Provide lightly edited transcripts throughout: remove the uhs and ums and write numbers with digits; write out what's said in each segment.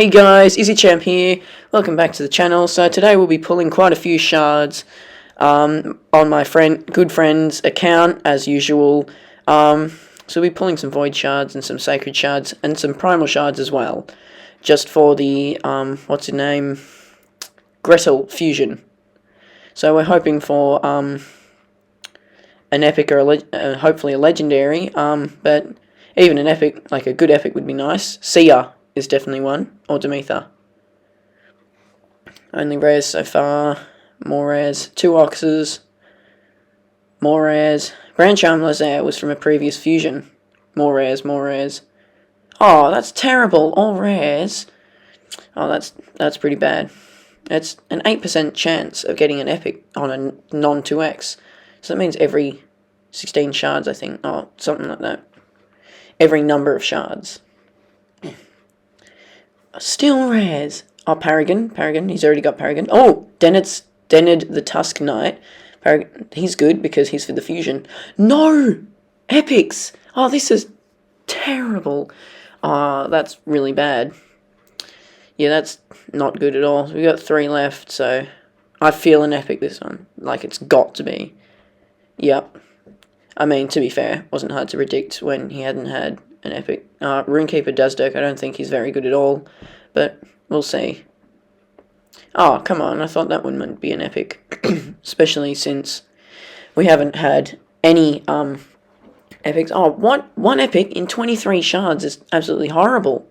Hey guys, EasyChamp here. Welcome back to the channel. So today we'll be pulling quite a few shards on my good friend's account as usual. So we'll be pulling some void shards and some sacred shards and some primal shards as well, just for the what's her name, Gretel fusion. So we're hoping for an epic or hopefully a legendary. But even an epic, like a good epic, would be nice. Sia is definitely one, or Demetha. Only rares so far. More rares. 2 Oxes. More rares. Grand Charm Lazaire was from a previous fusion. More rares, more rares. Oh, that's terrible. All rares. Oh, that's pretty bad. It's an 8% chance of getting an epic on a non-2x. So that means every 16 shards, I think. Oh, something like that. Every number of shards. Still rares. Oh, Paragon. He's already got Paragon. Oh, Dened the Tusk Knight. He's good because he's for the fusion. No! Epics! Oh, this is terrible. Oh, that's really bad. Yeah, that's not good at all. We got 3 left, so I feel an epic this one. Like, it's got to be. Yep. I mean, to be fair, wasn't hard to predict when he hadn't had an epic. Runekeeper Dazdirk, I don't think he's very good at all, but we'll see. Oh, come on, I thought that one might be an epic, especially since we haven't had any epics. Oh, one epic in 23 shards is absolutely horrible.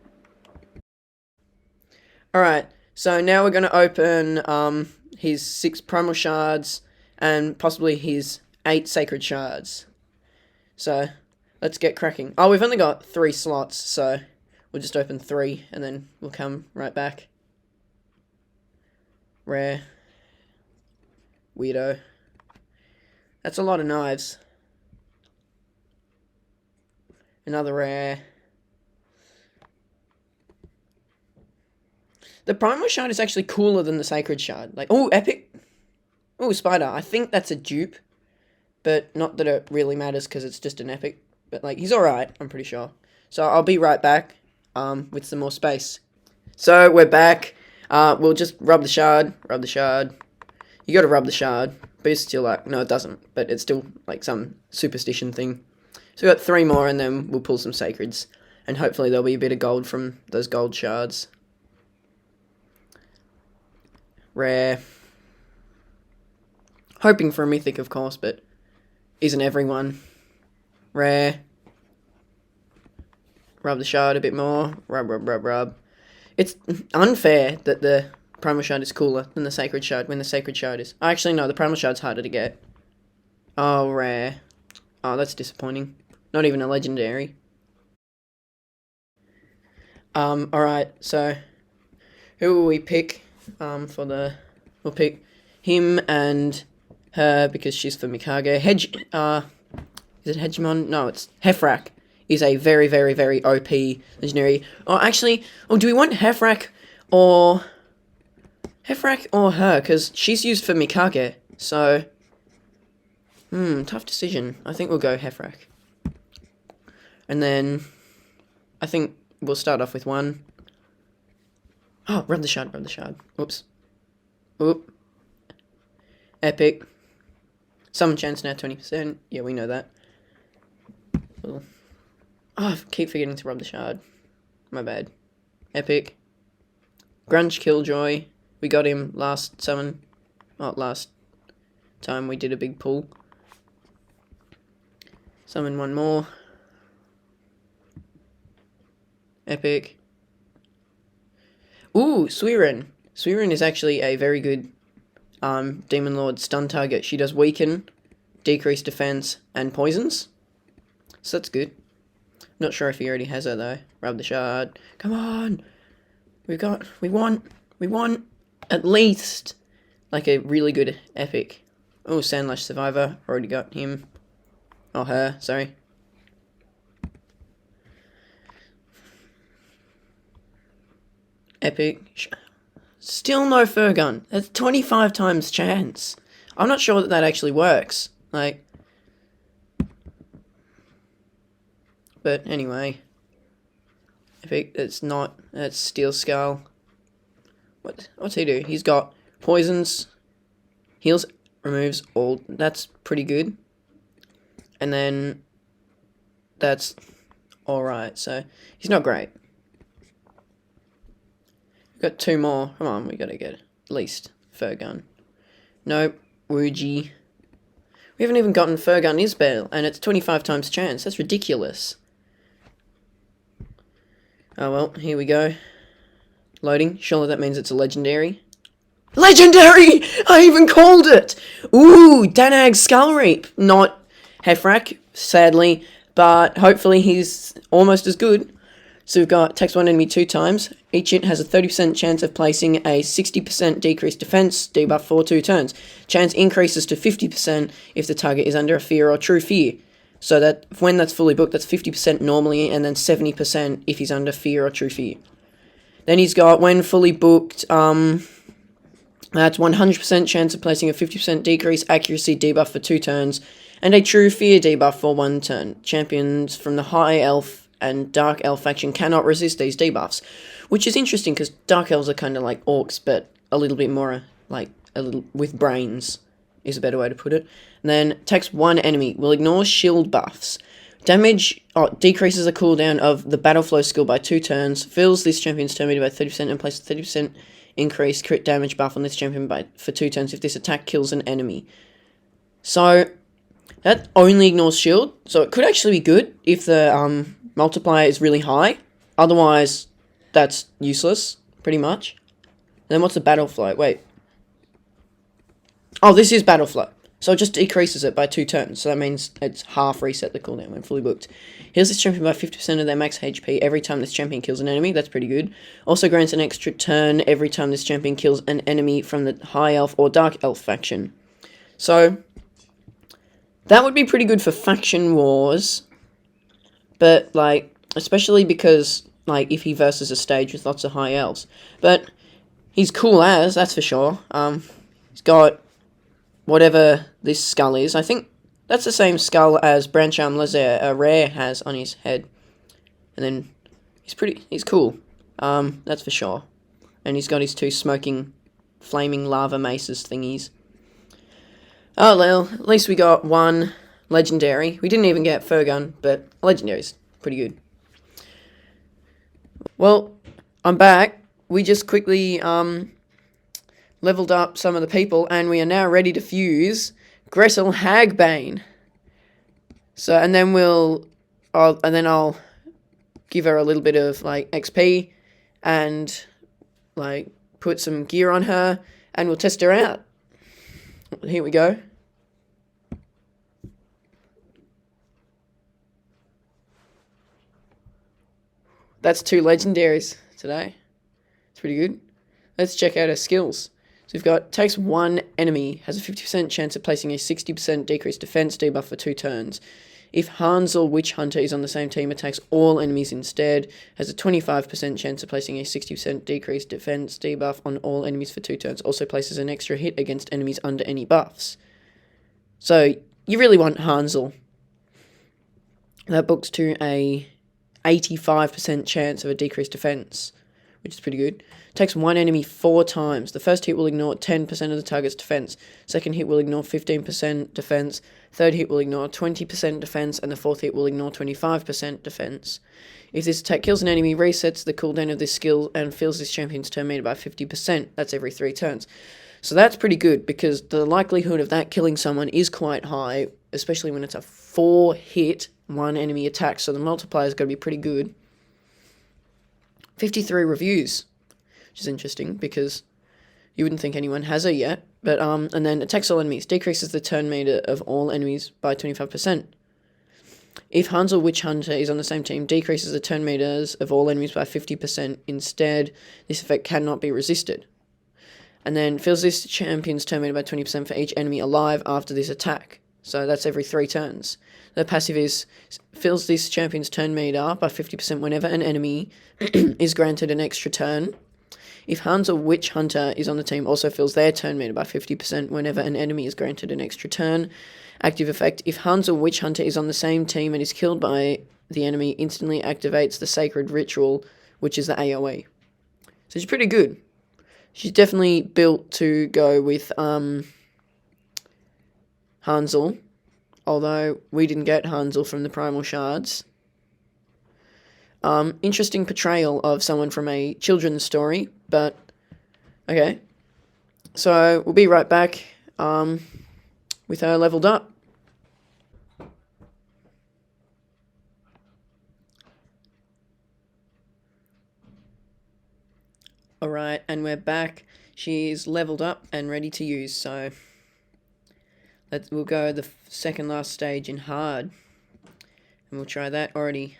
Alright, so now we're going to open his 6 primal shards and possibly his 8 sacred shards. So, let's get cracking. Oh, we've only got 3 slots, so we'll just open 3 and then we'll come right back. Rare. Weirdo. That's a lot of knives. Another rare. The primal shard is actually cooler than the sacred shard. Like, oh, epic. Oh, spider. I think that's a dupe. But not that it really matters because it's just an epic. But, like, he's alright, I'm pretty sure. So, I'll be right back with some more space. So, we're back. We'll just rub the shard. Rub the shard. You gotta rub the shard. But it's still like, no, it doesn't. But it's still, like, some superstition thing. So, we got 3 more and then we'll pull some sacreds. And hopefully there'll be a bit of gold from those gold shards. Rare. Hoping for a mythic, of course, but isn't everyone. Rare. Rub the shard a bit more. Rub. It's unfair that the primal shard is cooler than the sacred shard when the sacred shard is. Actually, no, the primal shard's harder to get. Oh, rare. Oh, that's disappointing. Not even a legendary. Alright, so who will we pick? We'll pick him and her because she's for Mikage. Is it Hegemon? No, it's Hefrak. Is a very, very, very OP legendary. Oh, actually, do we want Hefrak or her? Because she's used for Mikage. So, tough decision. I think we'll go Hefrak. And then, I think we'll start off with one. Oh, rub the shard. Oops. Oop. Epic. Summon chance now 20%. Yeah, we know that. Oh, I keep forgetting to rub the shard. My bad. Epic. Grunge Killjoy. We got him last summon. Oh, last time we did a big pull. Summon one more. Epic. Ooh, Suiren. Suiren is actually a very good Demon Lord stun target. She does weaken, decrease defense, and poisons. So that's good. Not sure if he already has her though. Rub the shard. Come on! We want at least like a really good epic. Oh, Sandlash Survivor. Already got him. Oh, her, sorry. Epic. Still no Furgun. That's 25 times chance. I'm not sure that actually works. Like, but anyway. Epic. It's not. That's Steel Skull. What's he do? He's got poisons, heals, removes all. That's pretty good. And then that's alright. So he's not great. We've got 2 more. Come on, we gotta get at least Furgun. Nope. Wuji. We haven't even gotten Furgun Isbel, and it's 25 times chance. That's ridiculous. Oh well, here we go. Loading. Surely that means it's a legendary. Legendary! I even called it! Ooh, Danag Skull Reap. Not Hefrak, sadly, but hopefully he's almost as good. So we've got attacks one enemy 2 times. Each hit has a 30% chance of placing a 60% decreased defense debuff for 2 turns. Chance increases to 50% if the target is under a fear or true fear. So that when that's fully booked, that's 50% normally, and then 70% if he's under fear or true fear. Then he's got, when fully booked, that's 100% chance of placing a 50% decrease accuracy debuff for 2 turns, and a true fear debuff for 1 turn. Champions from the High Elf and Dark Elf faction cannot resist these debuffs, which is interesting because Dark Elves are kind of like orcs, but a little bit more like a little with brains is a better way to put it. And then attacks 1 enemy, will ignore shield buffs. Damage decreases the cooldown of the Battle Flow skill by 2 turns, fills this champion's turn meter by 30%, and places 30% increased crit damage buff on this champion for 2 turns if this attack kills an enemy. So that only ignores shield, so it could actually be good if the multiplier is really high. Otherwise, that's useless, pretty much. And then what's the Battle Flow? Wait. Oh, this is Battle Flow. So it just decreases it by 2 turns. So that means it's half reset the cooldown when fully booked. Heals this champion by 50% of their max HP every time this champion kills an enemy. That's pretty good. Also grants an extra turn every time this champion kills an enemy from the High Elf or Dark Elf faction. So that would be pretty good for faction wars. But, like, especially because, like, if he versus a stage with lots of High Elves. But he's cool as, that's for sure. He's got whatever this skull is. I think that's the same skull as Brancham Lazer Rare has on his head. And then he's cool. That's for sure. And he's got his 2 smoking, flaming lava maces thingies. Oh well, at least we got 1 legendary. We didn't even get Furgun, but legendary's pretty good. Well, I'm back. We just quickly leveled up some of the people, and we are now ready to fuse Gretel Hagbane. So, and then I'll give her a little bit of like XP, and like put some gear on her, and we'll test her out. Here we go. That's 2 legendaries today. It's pretty good. Let's check out her skills. So we've got, takes 1 enemy, has a 50% chance of placing a 60% decreased defense debuff for 2 turns. If Hansel Witch Hunter is on the same team, attacks all enemies instead, has a 25% chance of placing a 60% decreased defense debuff on all enemies for 2 turns. Also places an extra hit against enemies under any buffs. So you really want Hansel. That books to a 85% chance of a decreased defense, which is pretty good. Takes 1 enemy 4 times. The first hit will ignore 10% of the target's defense. Second hit will ignore 15% defense. Third hit will ignore 20% defense. And the fourth hit will ignore 25% defense. If this attack kills an enemy, resets the cooldown of this skill and fills this champion's turn meter by 50%. That's every 3 turns. So that's pretty good, because the likelihood of that killing someone is quite high, especially when it's a 4-hit 1 enemy attack. So the multiplyer's got to be pretty good. 53 reviews, which is interesting because you wouldn't think anyone has her yet. But and then attacks all enemies, decreases the turn meter of all enemies by 25%. If Hansel Witch Hunter is on the same team, decreases the turn meters of all enemies by 50%. Instead, this effect cannot be resisted. And then fills this champion's turn meter by 20% for each enemy alive after this attack. So that's every 3 turns. The passive is, fills this champion's turn meter by 50% whenever an enemy is granted an extra turn. If Hansel Witch Hunter is on the team, also fills their turn meter by 50% whenever an enemy is granted an extra turn. Active effect, if Hansel Witch Hunter is on the same team and is killed by the enemy instantly activates the sacred ritual, which is the AoE. So she's pretty good. She's definitely built to go with Hansel, although we didn't get Hansel from the Primal Shards. Interesting portrayal of someone from a children's story, but okay. So we'll be right back with her leveled up. Alright, and we're back. She's leveled up and ready to use, so we'll go the second last stage in hard. And we'll try that. Already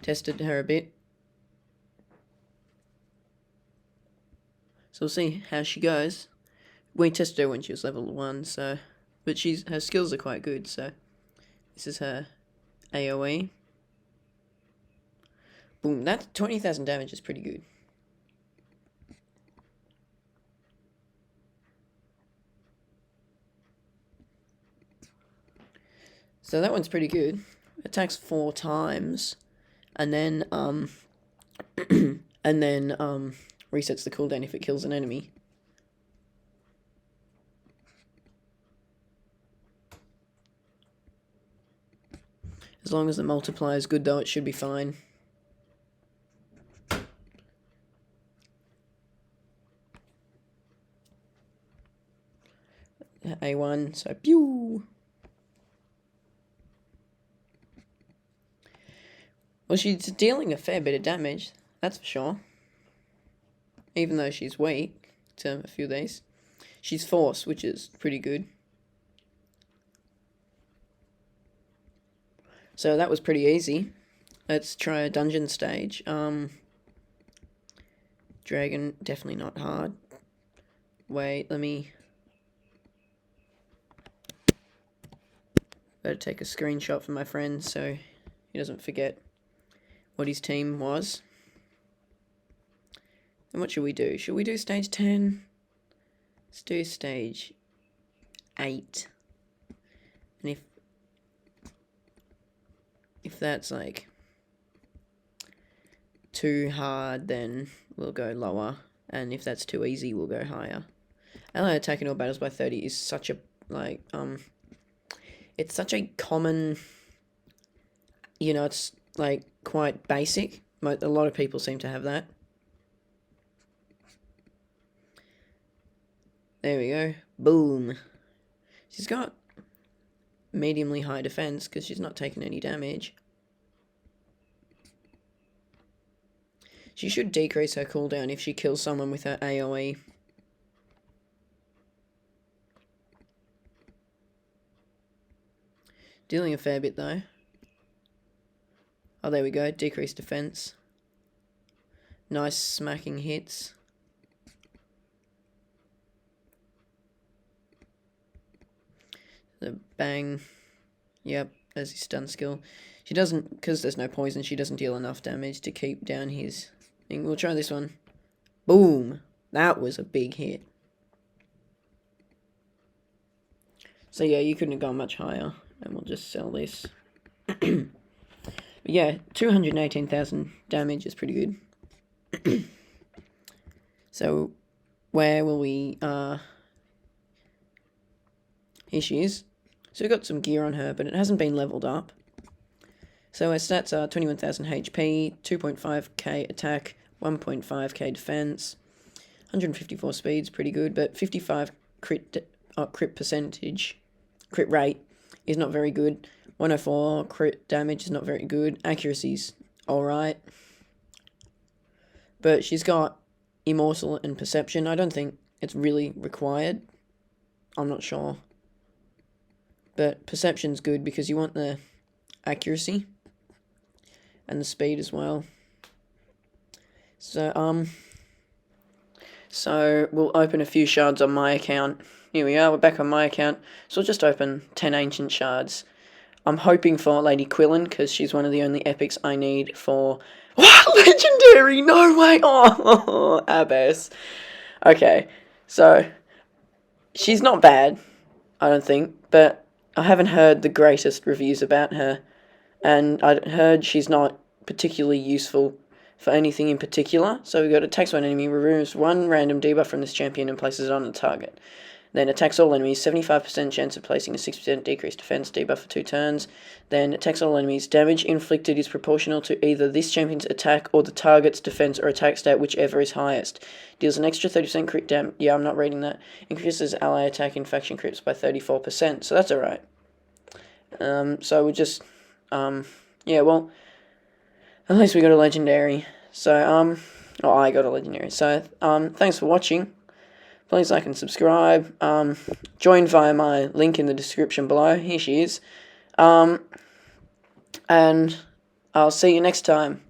tested her a bit. So we'll see how she goes. We tested her when she was level 1, so but her skills are quite good, so this is her AoE. Boom, that 20,000 damage is pretty good. So that one's pretty good. Attacks 4 times, and then resets the cooldown if it kills an enemy. As long as the multiplier is good, though, it should be fine. A1, so pew! Well, she's dealing a fair bit of damage, that's for sure. Even though she's weak to a few of these. She's force, which is pretty good. So that was pretty easy. Let's try a dungeon stage. Dragon, definitely not hard. Wait, let me... Better take a screenshot for my friend so he doesn't forget what his team was. And what should we do? Should we do stage 10? Let's do stage 8. And if that's like too hard, then we'll go lower. And if that's too easy, we'll go higher. Ally attacking all battles by 30 is such a, like, it's such a common, you know, it's like quite basic. A lot of people seem to have that. There we go. Boom. She's got mediumly high defense because she's not taking any damage. She should decrease her cooldown if she kills someone with her AoE. Dealing a fair bit though. Oh, there we go. Decreased defense. Nice smacking hits. The bang. Yep, there's his stun skill. She doesn't, because there's no poison, she doesn't deal enough damage to keep down his thing. We'll try this one. Boom. That was a big hit. So yeah, you couldn't have gone much higher. And we'll just sell this. But yeah, 218,000 damage is pretty good. So, where will we, here she is. So we've got some gear on her, but it hasn't been leveled up. So her stats are 21,000 HP, 2.5k attack, 1.5k defense, 154 speeds, pretty good, but 55 crit percentage, crit rate is not very good. 104 crit damage is not very good. Accuracy's alright. But she's got Immortal and Perception. I don't think it's really required. I'm not sure. But Perception's good because you want the accuracy and the speed as well. So, we'll open a few shards on my account. Here we are, we're back on my account. So we'll just open 10 ancient shards. I'm hoping for Lady Quillen, because she's one of the only epics I need for... Wow, legendary! No way! Oh, Abbess. Okay, so... She's not bad, I don't think, but I haven't heard the greatest reviews about her. and I heard she's not particularly useful for anything in particular. So we got attacks one enemy, removes one random debuff from this champion and places it on a target. Then attacks all enemies, 75% chance of placing a 6% decreased defense debuff for 2 turns. Then attacks all enemies, damage inflicted is proportional to either this champion's attack or the target's defense or attack stat, whichever is highest. Deals an extra 30% crit damage. Yeah, I'm not reading that. Increases ally attack in faction crits by 34%, so that's alright. So we just, yeah, well, at least we got a legendary. So, I got a legendary. So, thanks for watching. Please like and subscribe. Join via my link in the description below. Here she is. And I'll see you next time.